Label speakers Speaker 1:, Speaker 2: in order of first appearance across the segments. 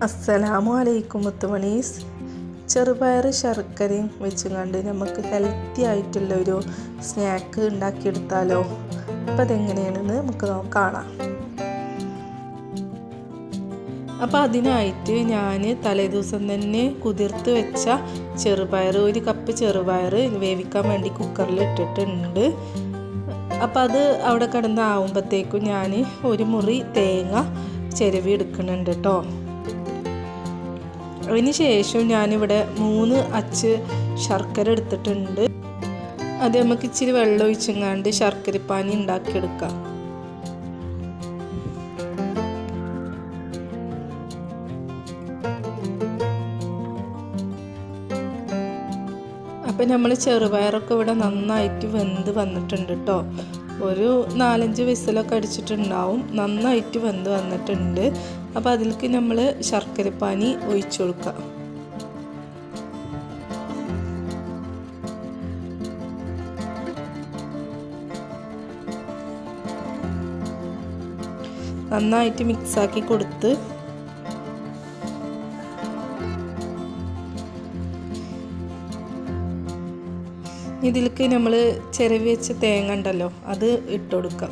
Speaker 1: അസ്സലാമു അലൈക്കും മുത്തുമണീസ്. ചെറുപയർ ശർക്കരയും വെച്ചുകൊണ്ട് നമുക്ക് ഹെൽത്തി ആയിട്ടുള്ളൊരു സ്നാക്ക് ഉണ്ടാക്കിയെടുത്താലോ? അപ്പോൾ അതെങ്ങനെയാണെന്ന് നമുക്ക് കാണാം. അപ്പോൾ അതിനായിട്ട് ഞാൻ തലേദിവസം തന്നെ കുതിർത്ത് വെച്ച ചെറുപയർ, 1 കപ്പ് ചെറുപയർ വേവിക്കാൻ വേണ്ടി കുക്കറിൽ ഇട്ടിട്ടുണ്ട്. അപ്പോൾ അത് അവിടെ കിടന്നാവുമ്പോഴത്തേക്കും ഞാൻ ഒരു മുറി തേങ്ങ ചിരവി എടുക്കുന്നുണ്ട് കേട്ടോ. അതിന് ശേഷം ഞാനിവിടെ 3 അച്ച് ശർക്കര എടുത്തിട്ടുണ്ട്. അത് നമുക്ക് ഇച്ചിരി വെള്ളം ഒഴിച്ചങ്ങാണ്ട് ശർക്കരപ്പാനി ഉണ്ടാക്കിയെടുക്കാം. അപ്പം നമ്മൾ ചെറുപയറൊക്കെ ഇവിടെ നന്നായിട്ട് വെന്ത് വന്നിട്ടുണ്ട് കേട്ടോ. ഒരു 4-5 വിസിലൊക്കെ അടിച്ചിട്ടുണ്ടാവും. നന്നായിട്ട് വെന്ത് വന്നിട്ടുണ്ട്. അപ്പോൾ അതിലേക്ക് നമ്മൾ ശർക്കരപ്പാനി ഒഴിച്ചു കൊടുക്കാം. നന്നായിട്ട് മിക്സാക്കി കൊടുത്ത് ഇതിലേക്ക് നമ്മൾ ചിരവി വെച്ച തേങ്ങ ഉണ്ടല്ലോ, അത് ഇട്ട് കൊടുക്കുക.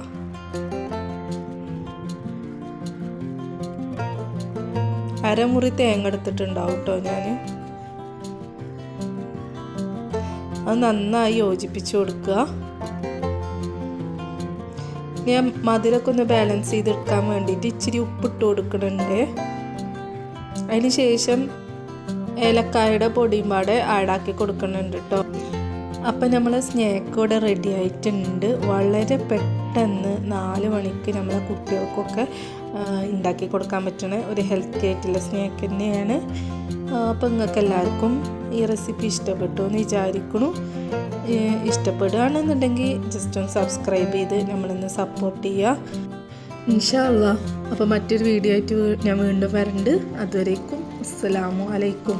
Speaker 1: അരമുറി തേങ്ങ എടുത്തിട്ടുണ്ടാവും കേട്ടോ ഞാൻ. അത് നന്നായി യോജിപ്പിച്ച് കൊടുക്കുക. ഞാൻ മധുരമൊക്കെ ഒന്ന് ബാലൻസ് ചെയ്തെടുക്കാൻ വേണ്ടിയിട്ട് ഇച്ചിരി ഉപ്പിട്ട് കൊടുക്കുന്നുണ്ട്. അതിന് ശേഷം ഏലക്കായുടെ പൊടിയും പാടെ ആഡാക്കി കൊടുക്കുന്നുണ്ട് കേട്ടോ. അപ്പം നമ്മൾ സ്നാക്ക് ഇവിടെ റെഡി ആയിട്ടുണ്ട്. വളരെ പെട്ടെന്ന് 4 മണിക്ക് നമ്മളെ കുട്ടികൾക്കൊക്കെ ഉണ്ടാക്കി കൊടുക്കാൻ പറ്റുന്ന ഒരു ഹെൽത്തി ആയിട്ടുള്ള സ്നാക്ക് തന്നെയാണ്. അപ്പം നിങ്ങൾക്ക് എല്ലാവർക്കും ഈ റെസിപ്പി ഇഷ്ടപ്പെട്ടു എന്ന് വിചാരിക്കുന്നു. ഇഷ്ടപ്പെടുകയാണെന്നുണ്ടെങ്കിൽ ജസ്റ്റ് ഒന്ന് സബ്സ്ക്രൈബ് ചെയ്ത് നമ്മളിന്ന് സപ്പോർട്ട് ചെയ്യുക. ഇൻഷാ അല്ലാഹ്. അപ്പോൾ മറ്റൊരു വീഡിയോ ആയിട്ട് ഞാൻ വീണ്ടും വരണ്ട്. അതുവരേക്കും അസ്സലാമു അലൈക്കും.